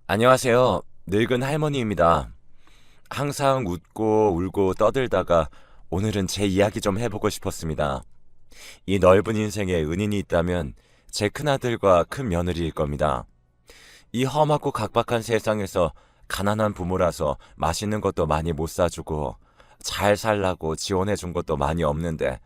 안녕하세요. 늙은 할머니입니다. 항상 웃고 울고 떠들다가 오늘은 제 이야기 좀 해보고 싶었습니다. 이 넓은 인생에 은인이 있다면 제 큰아들과 큰 며느리일 겁니다. 이 험하고 각박한 세상에서 가난한 부모라서 맛있는 것도 많이 못 사주고 잘 살라고 지원해준 것도 많이 없는데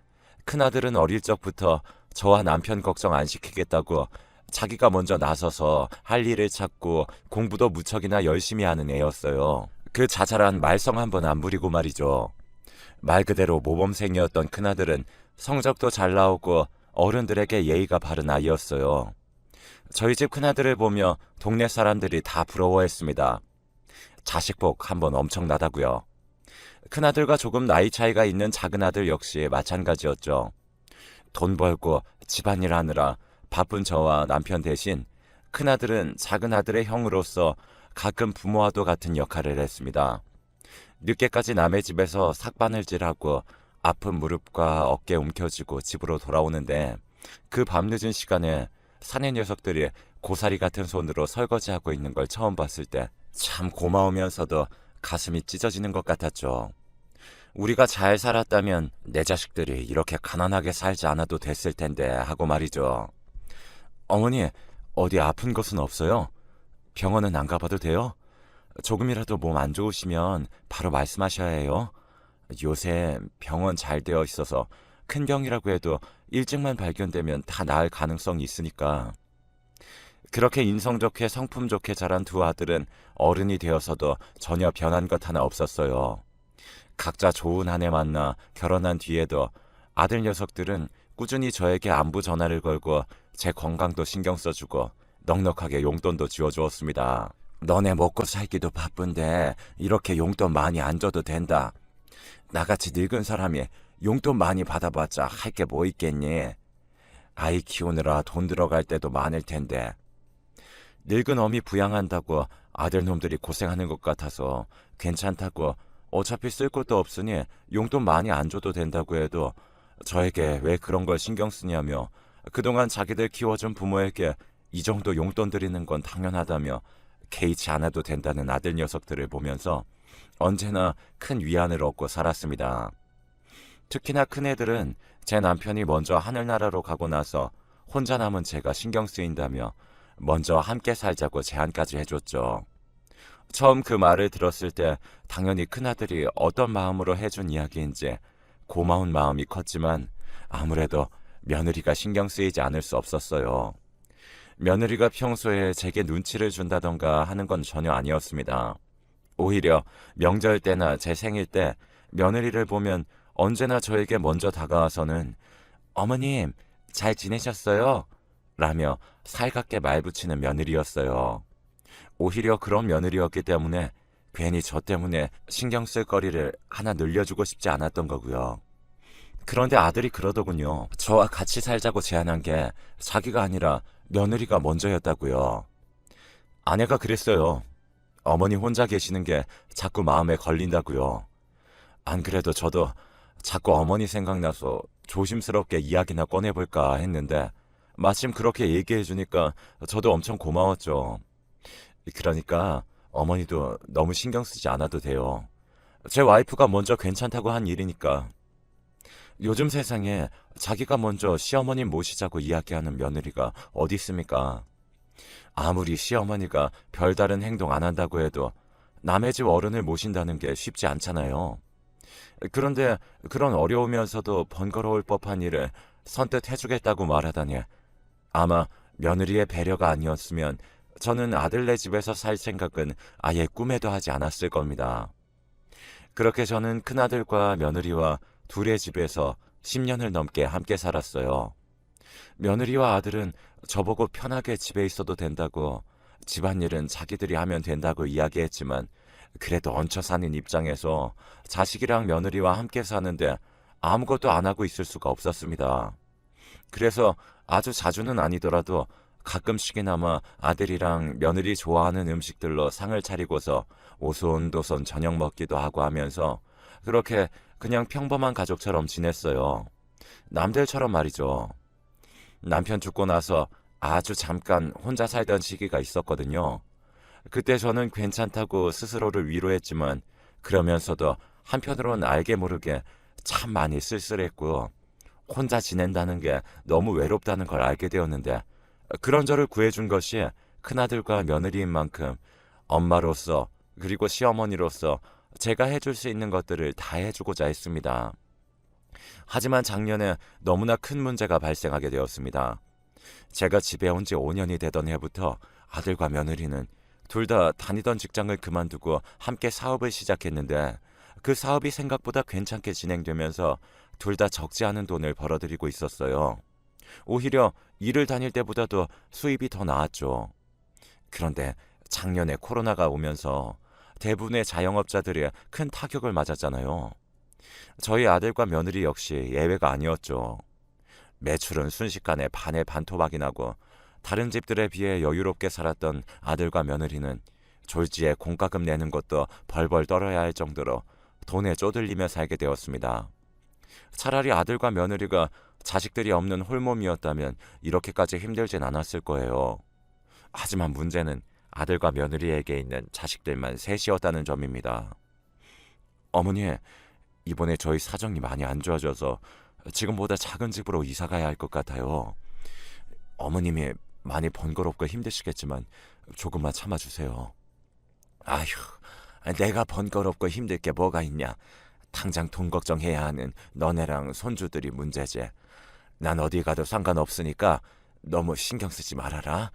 큰아들은 어릴 적부터 저와 남편 걱정 안 시키겠다고 자기가 먼저 나서서 할 일을 찾고 공부도 무척이나 열심히 하는 애였어요. 그 자잘한 말썽 한번 안 부리고 말이죠. 말 그대로 모범생이었던 큰아들은 성적도 잘 나오고 어른들에게 예의가 바른 아이였어요. 저희 집 큰아들을 보며 동네 사람들이 다 부러워했습니다. 자식복 한번 엄청나다고요. 큰아들과 조금 나이 차이가 있는 작은아들 역시 마찬가지였죠. 돈 벌고 집안일 하느라 바쁜 저와 남편 대신 큰아들은 작은아들의 형으로서 가끔 부모와도 같은 역할을 했습니다. 늦게까지 남의 집에서 삭바늘질하고 아픈 무릎과 어깨 움켜쥐고 집으로 돌아오는데 그 밤늦은 시간에 사내 녀석들이 고사리 같은 손으로 설거지하고 있는 걸 처음 봤을 때 참 고마우면서도 가슴이 찢어지는 것 같았죠. 우리가 잘 살았다면 내 자식들이 이렇게 가난하게 살지 않아도 됐을 텐데 하고 말이죠. 어머니, 어디 아픈 것은 없어요? 병원은 안 가봐도 돼요? 조금이라도 몸 안 좋으시면 바로 말씀하셔야 해요. 요새 병원 잘 되어 있어서 큰 병이라고 해도 일찍만 발견되면 다 나을 가능성이 있으니까. 그렇게 인성 좋게 성품 좋게 자란 두 아들은 어른이 되어서도 전혀 변한 것 하나 없었어요. 각자 좋은 한 해 만나 결혼한 뒤에도 아들 녀석들은 꾸준히 저에게 안부 전화를 걸고 제 건강도 신경 써주고 넉넉하게 용돈도 쥐어주었습니다. 너네 먹고 살기도 바쁜데 이렇게 용돈 많이 안 줘도 된다. 나같이 늙은 사람이 용돈 많이 받아봤자 할 게 뭐 있겠니? 아이 키우느라 돈 들어갈 때도 많을 텐데. 늙은 어미 부양한다고 아들놈들이 고생하는 것 같아서 괜찮다고 어차피 쓸 것도 없으니 용돈 많이 안 줘도 된다고 해도 저에게 왜 그런 걸 신경 쓰냐며 그동안 자기들 키워준 부모에게 이 정도 용돈 드리는 건 당연하다며 개의치 않아도 된다는 아들 녀석들을 보면서 언제나 큰 위안을 얻고 살았습니다. 특히나 큰애들은 제 남편이 먼저 하늘나라로 가고 나서 혼자 남은 제가 신경 쓰인다며 먼저 함께 살자고 제안까지 해줬죠. 처음 그 말을 들었을 때 당연히 큰아들이 어떤 마음으로 해준 이야기인지 고마운 마음이 컸지만 아무래도 며느리가 신경 쓰이지 않을 수 없었어요. 며느리가 평소에 제게 눈치를 준다던가 하는 건 전혀 아니었습니다. 오히려 명절 때나 제 생일 때 며느리를 보면 언제나 저에게 먼저 다가와서는 어머님, 잘 지내셨어요? 라며 살갑게 말 붙이는 며느리였어요. 오히려 그런 며느리였기 때문에 괜히 저 때문에 신경 쓸 거리를 하나 늘려주고 싶지 않았던 거고요. 그런데 아들이 그러더군요. 저와 같이 살자고 제안한 게 자기가 아니라 며느리가 먼저였다고요. 아내가 그랬어요. 어머니 혼자 계시는 게 자꾸 마음에 걸린다고요. 안 그래도 저도 자꾸 어머니 생각나서 조심스럽게 이야기나 꺼내볼까 했는데 마침 그렇게 얘기해 주니까 저도 엄청 고마웠죠. 그러니까 어머니도 너무 신경 쓰지 않아도 돼요. 제 와이프가 먼저 괜찮다고 한 일이니까. 요즘 세상에 자기가 먼저 시어머님 모시자고 이야기하는 며느리가 어디 있습니까? 아무리 시어머니가 별다른 행동 안 한다고 해도 남의 집 어른을 모신다는 게 쉽지 않잖아요. 그런데 그런 어려우면서도 번거로울 법한 일을 선뜻 해주겠다고 말하다니 아마 며느리의 배려가 아니었으면 저는 아들네 집에서 살 생각은 아예 꿈에도 하지 않았을 겁니다. 그렇게 저는 큰아들과 며느리와 둘의 집에서 10년을 넘게 함께 살았어요. 며느리와 아들은 저보고 편하게 집에 있어도 된다고 집안일은 자기들이 하면 된다고 이야기했지만 그래도 얹혀 사는 입장에서 자식이랑 며느리와 함께 사는데 아무것도 안 하고 있을 수가 없었습니다. 그래서 아주 자주는 아니더라도 가끔씩이나마 아들이랑 며느리 좋아하는 음식들로 상을 차리고서 오손도손 저녁 먹기도 하고 하면서 그렇게 그냥 평범한 가족처럼 지냈어요. 남들처럼 말이죠. 남편 죽고 나서 아주 잠깐 혼자 살던 시기가 있었거든요. 그때 저는 괜찮다고 스스로를 위로했지만 그러면서도 한편으로는 알게 모르게 참 많이 쓸쓸했고 혼자 지낸다는 게 너무 외롭다는 걸 알게 되었는데 그런 저를 구해준 것이 큰아들과 며느리인 만큼 엄마로서 그리고 시어머니로서 제가 해줄 수 있는 것들을 다 해주고자 했습니다. 하지만 작년에 너무나 큰 문제가 발생하게 되었습니다. 제가 집에 온 지 5년이 되던 해부터 아들과 며느리는 둘 다 다니던 직장을 그만두고 함께 사업을 시작했는데 그 사업이 생각보다 괜찮게 진행되면서 둘 다 적지 않은 돈을 벌어들이고 있었어요. 오히려 일을 다닐 때보다도 수입이 더 나았죠. 그런데 작년에 코로나가 오면서 대부분의 자영업자들이 큰 타격을 맞았잖아요. 저희 아들과 며느리 역시 예외가 아니었죠. 매출은 순식간에 반의 반토막이 나고 다른 집들에 비해 여유롭게 살았던 아들과 며느리는 졸지에 공과금 내는 것도 벌벌 떨어야 할 정도로 돈에 쪼들리며 살게 되었습니다. 차라리 아들과 며느리가 자식들이 없는 홀몸이었다면 이렇게까지 힘들진 않았을 거예요. 하지만 문제는 아들과 며느리에게 있는 자식들만 셋이었다는 점입니다. 어머니, 이번에 저희 사정이 많이 안 좋아져서 지금보다 작은 집으로 이사 가야 할 것 같아요. 어머님이 많이 번거롭고 힘드시겠지만 조금만 참아주세요. 아휴, 내가 번거롭고 힘들 게 뭐가 있냐. 당장 돈 걱정해야 하는 너네랑 손주들이 문제지. 난 어디 가도 상관없으니까 너무 신경 쓰지 말아라.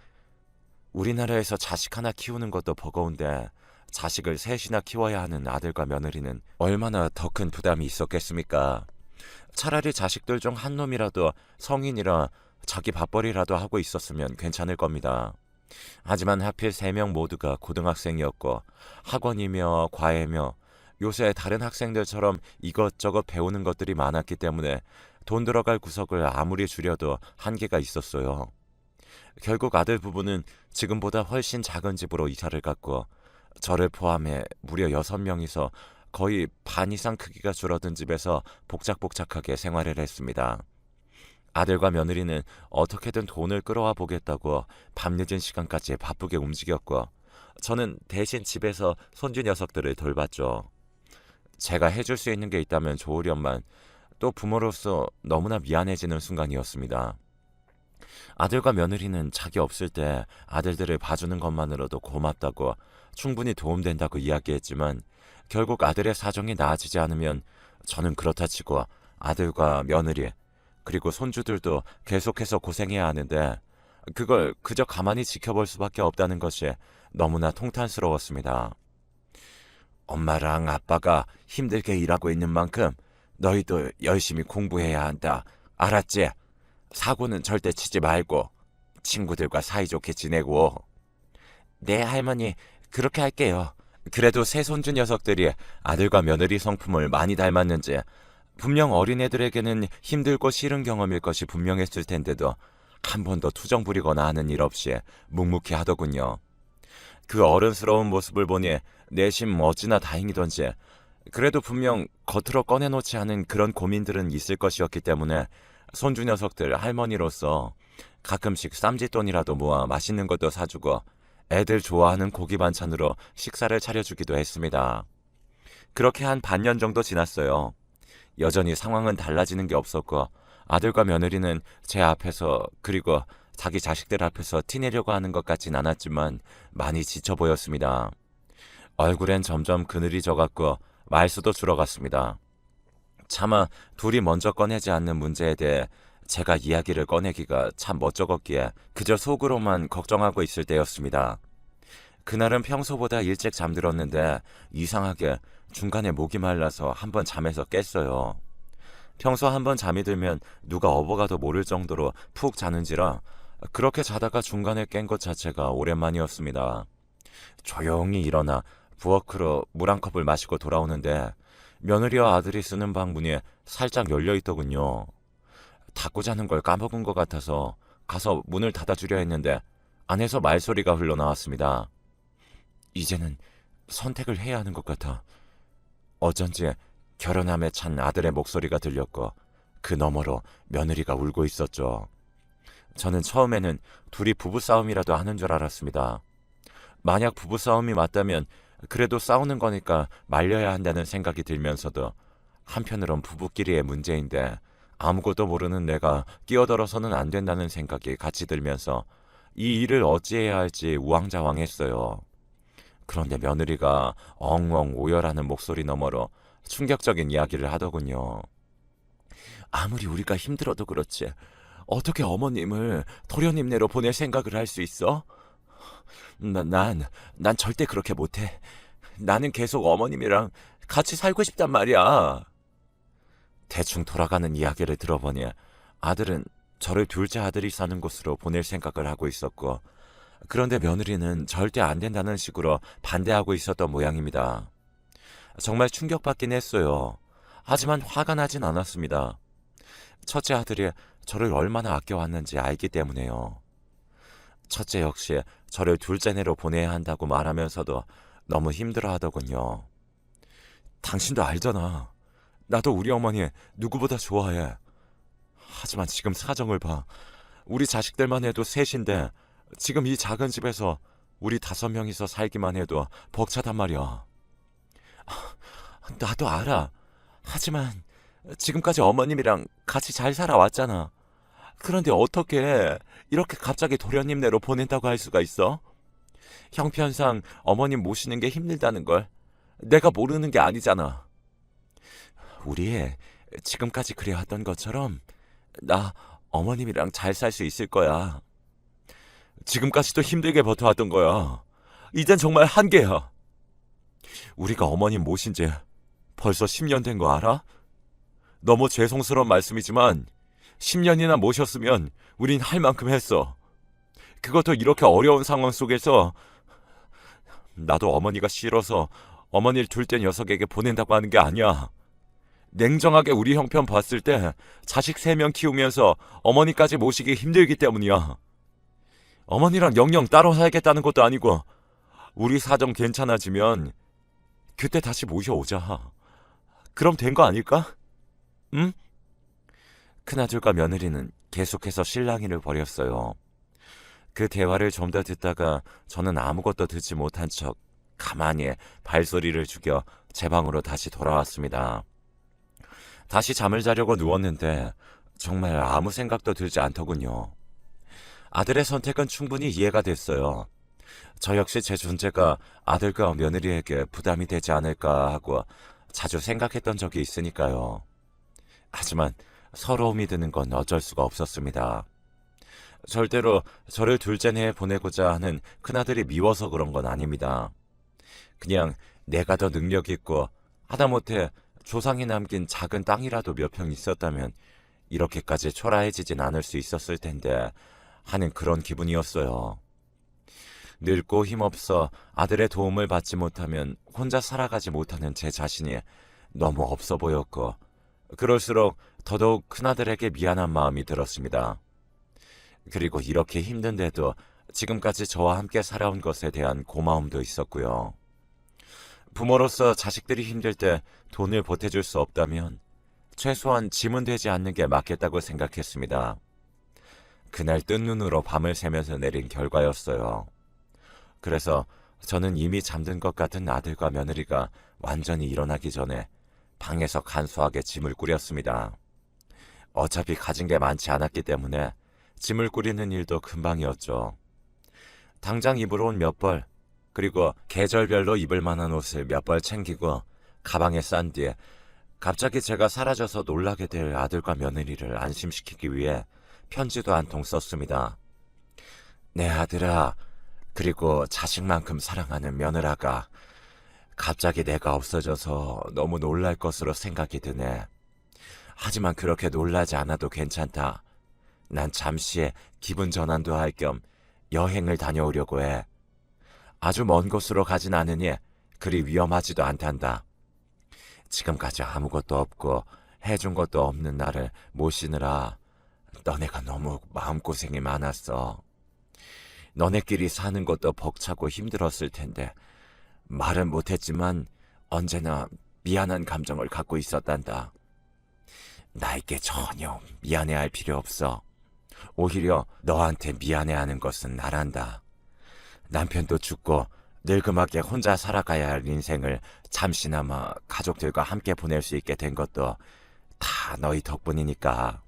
우리나라에서 자식 하나 키우는 것도 버거운데 자식을 셋이나 키워야 하는 아들과 며느리는 얼마나 더 큰 부담이 있었겠습니까? 차라리 자식들 중 한 놈이라도 성인이라 자기 밥벌이라도 하고 있었으면 괜찮을 겁니다. 하지만 하필 3명 모두가 고등학생이었고 학원이며 과외며 요새 다른 학생들처럼 이것저것 배우는 것들이 많았기 때문에 돈 들어갈 구석을 아무리 줄여도 한계가 있었어요. 결국 아들 부부는 지금보다 훨씬 작은 집으로 이사를 갔고 저를 포함해 무려 6명이서 거의 반 이상 크기가 줄어든 집에서 복작복작하게 생활을 했습니다. 아들과 며느리는 어떻게든 돈을 끌어와 보겠다고 밤늦은 시간까지 바쁘게 움직였고 저는 대신 집에서 손주 녀석들을 돌봤죠. 제가 해줄 수 있는 게 있다면 좋으련만 또 부모로서 너무나 미안해지는 순간이었습니다. 아들과 며느리는 자기 없을 때 아들들을 봐주는 것만으로도 고맙다고 충분히 도움된다고 이야기했지만 결국 아들의 사정이 나아지지 않으면 저는 그렇다 치고 아들과 며느리 그리고 손주들도 계속해서 고생해야 하는데 그걸 그저 가만히 지켜볼 수밖에 없다는 것이 너무나 통탄스러웠습니다. 엄마랑 아빠가 힘들게 일하고 있는 만큼 너희도 열심히 공부해야 한다. 알았지? 사고는 절대 치지 말고 친구들과 사이좋게 지내고. 네, 할머니. 그렇게 할게요. 그래도 새 손주 녀석들이 아들과 며느리 성품을 많이 닮았는지 분명 어린애들에게는 힘들고 싫은 경험일 것이 분명했을 텐데도 한 번도 투정 부리거나 하는 일 없이 묵묵히 하더군요. 그 어른스러운 모습을 보니 내심 어찌나 다행이던지 그래도 분명 겉으로 꺼내놓지 않은 그런 고민들은 있을 것이었기 때문에 손주 녀석들 할머니로서 가끔씩 쌈짓돈이라도 모아 맛있는 것도 사주고 애들 좋아하는 고기 반찬으로 식사를 차려주기도 했습니다. 그렇게 한 반년 정도 지났어요. 여전히 상황은 달라지는 게 없었고 아들과 며느리는 제 앞에서 그리고 자기 자식들 앞에서 티내려고 하는 것 같진 않았지만 많이 지쳐 보였습니다. 얼굴엔 점점 그늘이 져갔고 말수도 줄어갔습니다. 차마 둘이 먼저 꺼내지 않는 문제에 대해 제가 이야기를 꺼내기가 참 멋쩍었기에 그저 속으로만 걱정하고 있을 때였습니다. 그날은 평소보다 일찍 잠들었는데 이상하게 중간에 목이 말라서 한번 잠에서 깼어요. 평소 한번 잠이 들면 누가 업어가도 모를 정도로 푹 자는지라 그렇게 자다가 중간에 깬 것 자체가 오랜만이었습니다. 조용히 일어나 부엌으로 물 한 컵을 마시고 돌아오는데 며느리와 아들이 쓰는 방 문이 살짝 열려 있더군요. 닫고 자는 걸 까먹은 것 같아서 가서 문을 닫아주려 했는데 안에서 말소리가 흘러나왔습니다. 이제는 선택을 해야 하는 것 같아. 어쩐지 결혼함에 찬 아들의 목소리가 들렸고 그 너머로 며느리가 울고 있었죠. 저는 처음에는 둘이 부부싸움이라도 하는 줄 알았습니다. 만약 부부싸움이 맞다면 그래도 싸우는 거니까 말려야 한다는 생각이 들면서도 한편으론 부부끼리의 문제인데 아무것도 모르는 내가 끼어들어서는 안 된다는 생각이 같이 들면서 이 일을 어찌해야 할지 우왕좌왕했어요. 그런데 며느리가 엉엉 오열하는 목소리 너머로 충격적인 이야기를 하더군요. 아무리 우리가 힘들어도 그렇지 어떻게 어머님을 도련님네로 보낼 생각을 할 수 있어? 난 절대 그렇게 못해. 나는 계속 어머님이랑 같이 살고 싶단 말이야. 대충 돌아가는 이야기를 들어보니 아들은 저를 둘째 아들이 사는 곳으로 보낼 생각을 하고 있었고, 그런데 며느리는 절대 안 된다는 식으로 반대하고 있었던 모양입니다. 정말 충격받긴 했어요. 하지만 화가 나진 않았습니다. 첫째 아들이 저를 얼마나 아껴왔는지 알기 때문에요. 첫째 역시 저를 둘째네로 보내야 한다고 말하면서도 너무 힘들어 하더군요. 당신도 알잖아. 나도 우리 어머니 누구보다 좋아해. 하지만 지금 사정을 봐. 우리 자식들만 해도 셋인데 지금 이 작은 집에서 우리 5명이서 살기만 해도 벅차단 말이야. 나도 알아. 하지만 지금까지 어머님이랑 같이 잘 살아왔잖아. 그런데 어떻게 이렇게 갑자기 도련님네로 보낸다고 할 수가 있어? 형편상 어머님 모시는 게 힘들다는 걸 내가 모르는 게 아니잖아. 우리 지금까지 그래왔던 것처럼 나 어머님이랑 잘 살 수 있을 거야. 지금까지도 힘들게 버텨왔던 거야. 이젠 정말 한계야. 우리가 어머님 모신 지 벌써 10년 된 거 알아? 너무 죄송스러운 말씀이지만 10년이나 모셨으면 우린 할 만큼 했어. 그것도 이렇게 어려운 상황 속에서. 나도 어머니가 싫어서 어머니를 둘째 녀석에게 보낸다고 하는 게 아니야. 냉정하게 우리 형편 봤을 때 자식 3명 키우면서 어머니까지 모시기 힘들기 때문이야. 어머니랑 영영 따로 살겠다는 것도 아니고 우리 사정 괜찮아지면 그때 다시 모셔오자. 그럼 된 거 아닐까? 응? 큰아들과 며느리는 계속해서 실랑이를 벌였어요. 그 대화를 좀 더 듣다가 저는 아무것도 듣지 못한 척 가만히 발소리를 죽여 제 방으로 다시 돌아왔습니다. 다시 잠을 자려고 누웠는데 정말 아무 생각도 들지 않더군요. 아들의 선택은 충분히 이해가 됐어요. 저 역시 제 존재가 아들과 며느리에게 부담이 되지 않을까 하고 자주 생각했던 적이 있으니까요. 하지만 서러움이 드는 건 어쩔 수가 없었습니다. 절대로 저를 둘째네에 보내고자 하는 큰아들이 미워서 그런 건 아닙니다. 그냥 내가 더 능력 있고 하다못해 조상이 남긴 작은 땅이라도 몇 평 있었다면 이렇게까지 초라해지진 않을 수 있었을 텐데 하는 그런 기분이었어요. 늙고 힘없어 아들의 도움을 받지 못하면 혼자 살아가지 못하는 제 자신이 너무 없어 보였고, 그럴수록 더더욱 큰아들에게 미안한 마음이 들었습니다. 그리고 이렇게 힘든데도 지금까지 저와 함께 살아온 것에 대한 고마움도 있었고요. 부모로서 자식들이 힘들 때 돈을 보태줄 수 없다면 최소한 짐은 되지 않는 게 맞겠다고 생각했습니다. 그날 뜬 눈으로 밤을 새면서 내린 결과였어요. 그래서 저는 이미 잠든 것 같은 아들과 며느리가 완전히 일어나기 전에 방에서 간소하게 짐을 꾸렸습니다. 어차피 가진 게 많지 않았기 때문에 짐을 꾸리는 일도 금방이었죠. 당장 입으러 온 몇 벌, 그리고 계절별로 입을 만한 옷을 몇 벌 챙기고 가방에 싼 뒤에 갑자기 제가 사라져서 놀라게 될 아들과 며느리를 안심시키기 위해 편지도 한 통 썼습니다. 내 아들아, 그리고 자식만큼 사랑하는 며느라가, 갑자기 내가 없어져서 너무 놀랄 것으로 생각이 드네. 하지만 그렇게 놀라지 않아도 괜찮다. 난 잠시 기분 전환도 할 겸 여행을 다녀오려고 해. 아주 먼 곳으로 가진 않으니 그리 위험하지도 않단다. 지금까지 아무것도 없고 해준 것도 없는 나를 모시느라 너네가 너무 마음고생이 많았어. 너네끼리 사는 것도 벅차고 힘들었을 텐데 말은 못했지만 언제나 미안한 감정을 갖고 있었단다. 나에게 전혀 미안해할 필요 없어. 오히려 너한테 미안해하는 것은 나란다. 남편도 죽고 늙음하게 혼자 살아가야 할 인생을 잠시나마 가족들과 함께 보낼 수 있게 된 것도 다 너희 덕분이니까.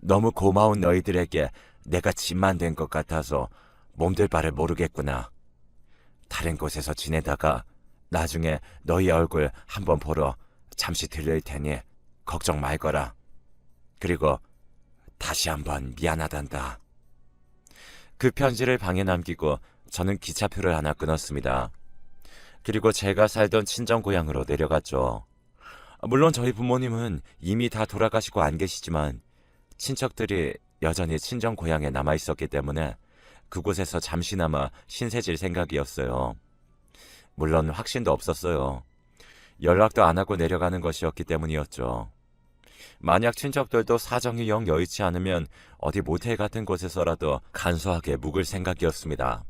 너무 고마운 너희들에게 내가 짐만 된 것 같아서 몸둘 바를 모르겠구나. 다른 곳에서 지내다가 나중에 너희 얼굴 한번 보러 잠시 들릴 테니 걱정 말거라. 그리고 다시 한번 미안하단다. 그 편지를 방에 남기고 저는 기차표를 하나 끊었습니다. 그리고 제가 살던 친정 고향으로 내려갔죠. 물론 저희 부모님은 이미 다 돌아가시고 안 계시지만 친척들이 여전히 친정 고향에 남아 있었기 때문에 그곳에서 잠시나마 신세질 생각이었어요. 물론 확신도 없었어요. 연락도 안 하고 내려가는 것이었기 때문이었죠. 만약 친척들도 사정이 영 여의치 않으면 어디 모텔 같은 곳에서라도 간소하게 묵을 생각이었습니다.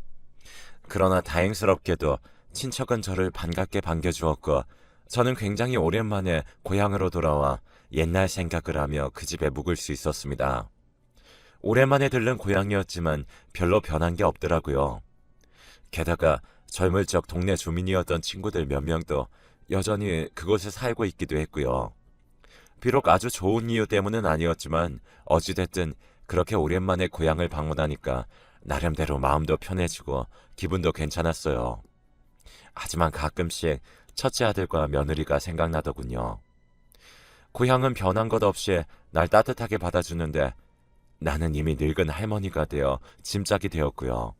그러나 다행스럽게도 친척은 저를 반갑게 반겨주었고 저는 굉장히 오랜만에 고향으로 돌아와 옛날 생각을 하며 그 집에 묵을 수 있었습니다. 오랜만에 들른 고향이었지만 별로 변한 게 없더라고요. 게다가 젊을 적 동네 주민이었던 친구들 몇 명도 여전히 그곳에 살고 있기도 했고요. 비록 아주 좋은 이유 때문은 아니었지만 어찌됐든 그렇게 오랜만에 고향을 방문하니까 나름대로 마음도 편해지고 기분도 괜찮았어요. 하지만 가끔씩 첫째 아들과 며느리가 생각나더군요. 고향은 변한 것 없이 날 따뜻하게 받아주는데 나는 이미 늙은 할머니가 되어 짐짝이 되었고요.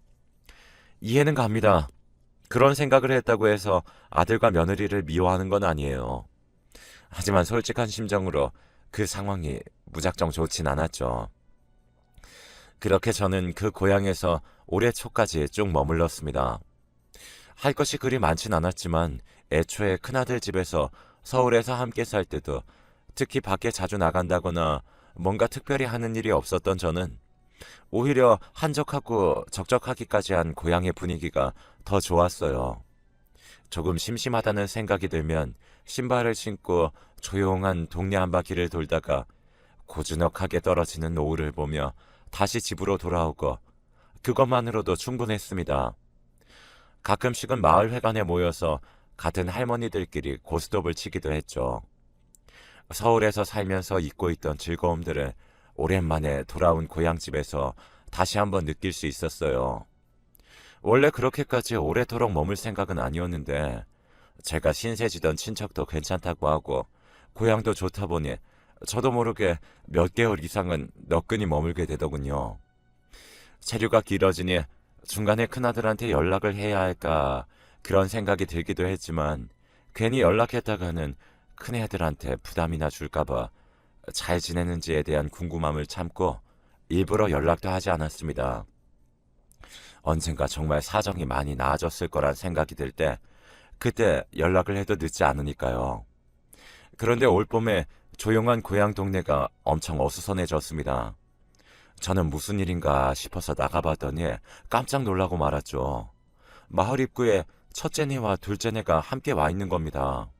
이해는 갑니다. 그런 생각을 했다고 해서 아들과 며느리를 미워하는 건 아니에요. 하지만 솔직한 심정으로 그 상황이 무작정 좋진 않았죠. 그렇게 저는 그 고향에서 올해 초까지 쭉 머물렀습니다. 할 것이 그리 많진 않았지만 애초에 큰아들 집에서 서울에서 함께 살 때도 특히 밖에 자주 나간다거나 뭔가 특별히 하는 일이 없었던 저는 오히려 한적하고 적적하기까지 한 고향의 분위기가 더 좋았어요. 조금 심심하다는 생각이 들면 신발을 신고 조용한 동네 한바퀴를 돌다가 고즈넉하게 떨어지는 노을을 보며 다시 집으로 돌아오고 그것만으로도 충분했습니다. 가끔씩은 마을 회관에 모여서 같은 할머니들끼리 고스톱을 치기도 했죠. 서울에서 살면서 잊고 있던 즐거움들을 오랜만에 돌아온 고향집에서 다시 한번 느낄 수 있었어요. 원래 그렇게까지 오래도록 머물 생각은 아니었는데 제가 신세지던 친척도 괜찮다고 하고 고향도 좋다 보니 저도 모르게 몇 개월 이상은 너끈히 머물게 되더군요. 체류가 길어지니 중간에 큰아들한테 연락을 해야 할까 그런 생각이 들기도 했지만 괜히 연락했다가는 큰애들한테 부담이나 줄까봐 잘 지내는지에 대한 궁금함을 참고 일부러 연락도 하지 않았습니다. 언젠가 정말 사정이 많이 나아졌을 거란 생각이 들 때 그때 연락을 해도 늦지 않으니까요. 그런데 올봄에 조용한 고향 동네가 엄청 어수선해졌습니다. 저는 무슨 일인가 싶어서 나가봤더니 깜짝 놀라고 말았죠. 마을 입구에 첫째네와 둘째네가 함께 와 있는 겁니다.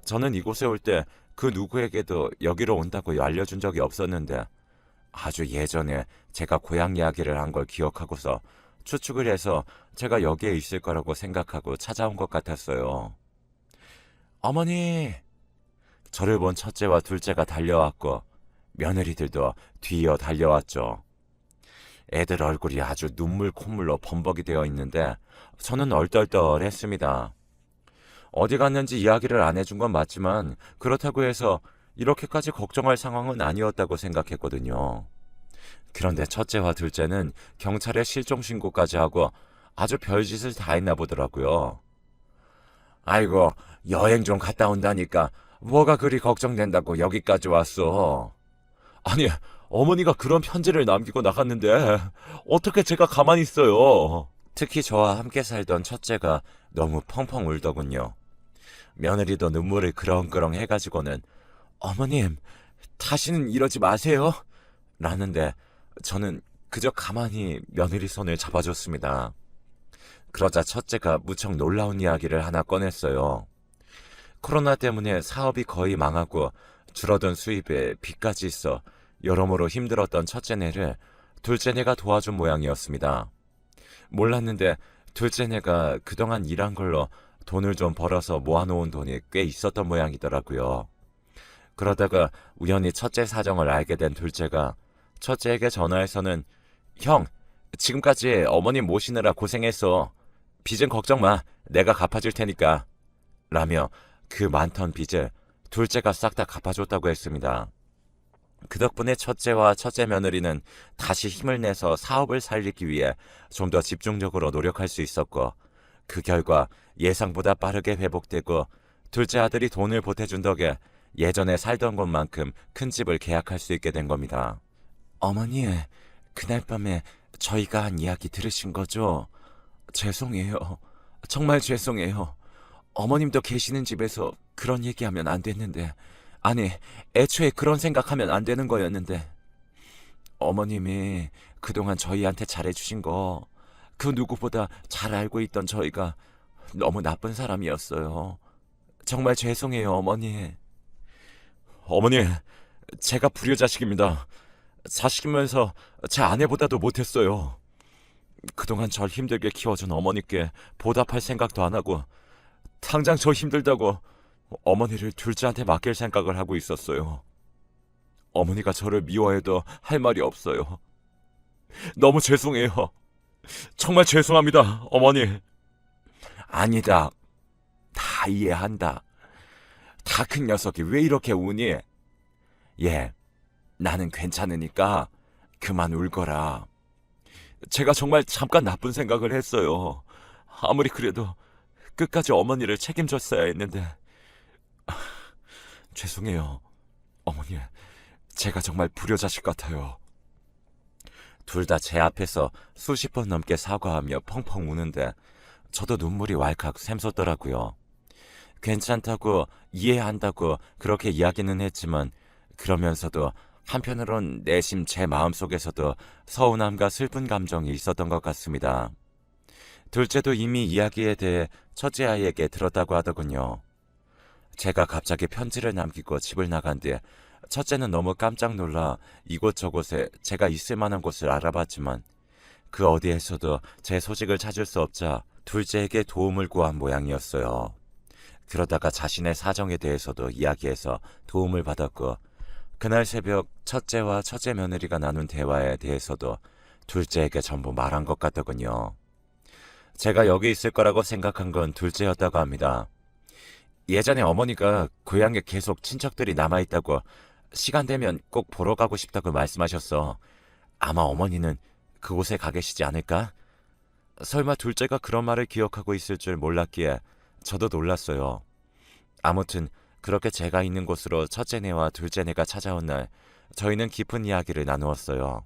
저는 이곳에 올 때 그 누구에게도 여기로 온다고 알려준 적이 없었는데 아주 예전에 제가 고향 이야기를 한 걸 기억하고서 추측을 해서 제가 여기에 있을 거라고 생각하고 찾아온 것 같았어요. 어머니! 저를 본 첫째와 둘째가 달려왔고 며느리들도 뒤이어 달려왔죠. 애들 얼굴이 아주 눈물 콧물로 범벅이 되어 있는데 저는 얼떨떨했습니다. 어디 갔는지 이야기를 안 해준 건 맞지만 그렇다고 해서 이렇게까지 걱정할 상황은 아니었다고 생각했거든요. 그런데 첫째와 둘째는 경찰에 실종 신고까지 하고 아주 별짓을 다 했나 보더라고요. 아이고, 여행 좀 갔다 온다니까 뭐가 그리 걱정된다고 여기까지 왔어. 아니, 어머니가 그런 편지를 남기고 나갔는데 어떻게 제가 가만히 있어요. 특히 저와 함께 살던 첫째가 너무 펑펑 울더군요. 며느리도 눈물을 그렁그렁 해가지고는 어머님, 다시는 이러지 마세요. 라는데 저는 그저 가만히 며느리 손을 잡아줬습니다. 그러자 첫째가 무척 놀라운 이야기를 하나 꺼냈어요. 코로나 때문에 사업이 거의 망하고 줄어든 수입에 빚까지 있어 여러모로 힘들었던 첫째네를 둘째네가 도와준 모양이었습니다. 몰랐는데 둘째네가 그동안 일한 걸로 돈을 좀 벌어서 모아놓은 돈이 꽤 있었던 모양이더라고요. 그러다가 우연히 첫째 사정을 알게 된 둘째가 첫째에게 전화해서는 형, 지금까지 어머님 모시느라 고생했어. 빚은 걱정 마. 내가 갚아줄 테니까. 라며 그 많던 빚을 둘째가 싹 다 갚아줬다고 했습니다. 그 덕분에 첫째와 첫째 며느리는 다시 힘을 내서 사업을 살리기 위해 좀 더 집중적으로 노력할 수 있었고, 그 결과 예상보다 빠르게 회복되고 둘째 아들이 돈을 보태준 덕에 예전에 살던 곳만큼 큰 집을 계약할 수 있게 된 겁니다. 어머니, 그날 밤에 저희가 한 이야기 들으신 거죠? 죄송해요. 정말 죄송해요. 어머님도 계시는 집에서 그런 얘기하면 안 됐는데, 아니, 애초에 그런 생각하면 안 되는 거였는데, 어머님이 그동안 저희한테 잘해주신 거, 그 누구보다 잘 알고 있던 저희가 너무 나쁜 사람이었어요. 정말 죄송해요, 어머니. 어머니, 제가 불효자식입니다. 자식이면서 제 아내보다도 못했어요. 그동안 절 힘들게 키워준 어머니께 보답할 생각도 안 하고 당장 저 힘들다고 어머니를 둘째한테 맡길 생각을 하고 있었어요. 어머니가 저를 미워해도 할 말이 없어요. 너무 죄송해요. 정말 죄송합니다, 어머니. 아니다. 다 이해한다. 다 큰 녀석이 왜 이렇게 우니? 예, 나는 괜찮으니까 그만 울거라. 제가 정말 잠깐 나쁜 생각을 했어요. 아무리 그래도 끝까지 어머니를 책임졌어야 했는데. 죄송해요, 어머니. 제가 정말 불효자식 같아요. 둘 다 제 앞에서 수십 번 넘게 사과하며 펑펑 우는데 저도 눈물이 왈칵 샘솟더라고요. 괜찮다고 이해한다고 그렇게 이야기는 했지만 그러면서도 한편으론 내심 제 마음속에서도 서운함과 슬픈 감정이 있었던 것 같습니다. 둘째도 이미 이야기에 대해 첫째 아이에게 들었다고 하더군요. 제가 갑자기 편지를 남기고 집을 나간 뒤 첫째는 너무 깜짝 놀라 이곳저곳에 제가 있을 만한 곳을 알아봤지만 그 어디에서도 제 소식을 찾을 수 없자 둘째에게 도움을 구한 모양이었어요. 그러다가 자신의 사정에 대해서도 이야기해서 도움을 받았고 그날 새벽 첫째와 첫째 며느리가 나눈 대화에 대해서도 둘째에게 전부 말한 것 같더군요. 제가 여기 있을 거라고 생각한 건 둘째였다고 합니다. 예전에 어머니가 고향에 계속 친척들이 남아있다고 시간 되면 꼭 보러 가고 싶다고 말씀하셨어. 아마 어머니는 그곳에 가 계시지 않을까? 설마 둘째가 그런 말을 기억하고 있을 줄 몰랐기에 저도 놀랐어요. 아무튼 그렇게 제가 있는 곳으로 첫째네와 둘째네가 찾아온 날 저희는 깊은 이야기를 나누었어요.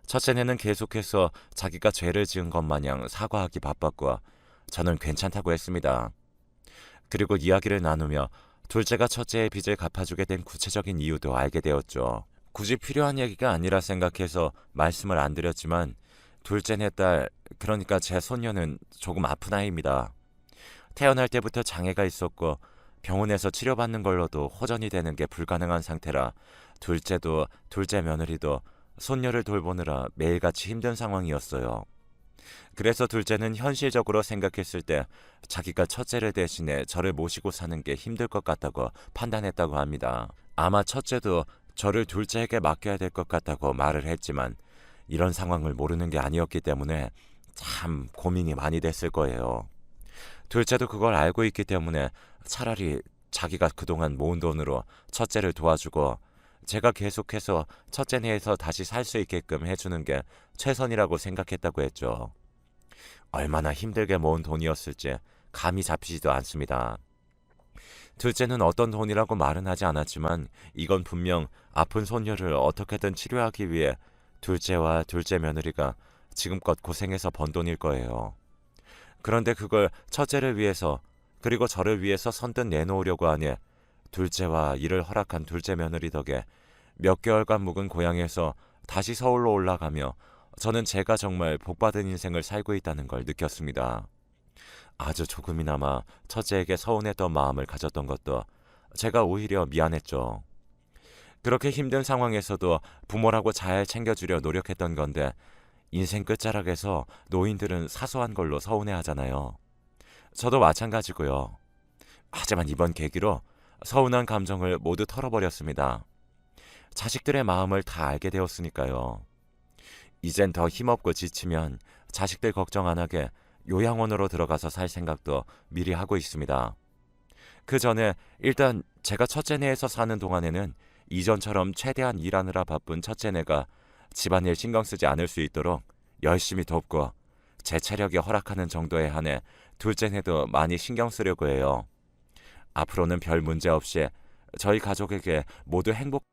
첫째네는 계속해서 자기가 죄를 지은 것 마냥 사과하기 바빴고 저는 괜찮다고 했습니다. 그리고 이야기를 나누며 둘째가 첫째의 빚을 갚아주게 된 구체적인 이유도 알게 되었죠. 굳이 필요한 얘기가 아니라 생각해서 말씀을 안 드렸지만 둘째네 딸, 그러니까 제 손녀는 조금 아픈 아이입니다. 태어날 때부터 장애가 있었고 병원에서 치료받는 걸로도 호전이 되는 게 불가능한 상태라 둘째도 둘째 며느리도 손녀를 돌보느라 매일같이 힘든 상황이었어요. 그래서 둘째는 현실적으로 생각했을 때 자기가 첫째를 대신해 저를 모시고 사는 게 힘들 것 같다고 판단했다고 합니다. 아마 첫째도 저를 둘째에게 맡겨야 될 것 같다고 말을 했지만 이런 상황을 모르는 게 아니었기 때문에 참 고민이 많이 됐을 거예요. 둘째도 그걸 알고 있기 때문에 차라리 자기가 그동안 모은 돈으로 첫째를 도와주고 제가 계속해서 첫째네에서 다시 살 수 있게끔 해주는 게 최선이라고 생각했다고 했죠. 얼마나 힘들게 모은 돈이었을지 감이 잡히지도 않습니다. 둘째는 어떤 돈이라고 말은 하지 않았지만 이건 분명 아픈 손녀를 어떻게든 치료하기 위해 둘째와 둘째 며느리가 지금껏 고생해서 번 돈일 거예요. 그런데 그걸 첫째를 위해서 그리고 저를 위해서 선뜻 내놓으려고 하니 둘째와 이를 허락한 둘째 며느리 덕에 몇 개월간 묵은 고향에서 다시 서울로 올라가며 저는 제가 정말 복받은 인생을 살고 있다는 걸 느꼈습니다. 아주 조금이나마 첫째에게 서운했던 마음을 가졌던 것도 제가 오히려 미안했죠. 그렇게 힘든 상황에서도 부모라고 잘 챙겨주려 노력했던 건데 인생 끝자락에서 노인들은 사소한 걸로 서운해하잖아요. 저도 마찬가지고요. 하지만 이번 계기로 서운한 감정을 모두 털어버렸습니다. 자식들의 마음을 다 알게 되었으니까요. 이젠 더 힘없고 지치면 자식들 걱정 안 하게 요양원으로 들어가서 살 생각도 미리 하고 있습니다. 그 전에 일단 제가 첫째네에서 사는 동안에는 이전처럼 최대한 일하느라 바쁜 첫째네가 집안일 신경 쓰지 않을 수 있도록 열심히 돕고 제 체력이 허락하는 정도에 한해 둘째네도 많이 신경 쓰려고 해요. 앞으로는 별 문제 없이 저희 가족에게 모두 행복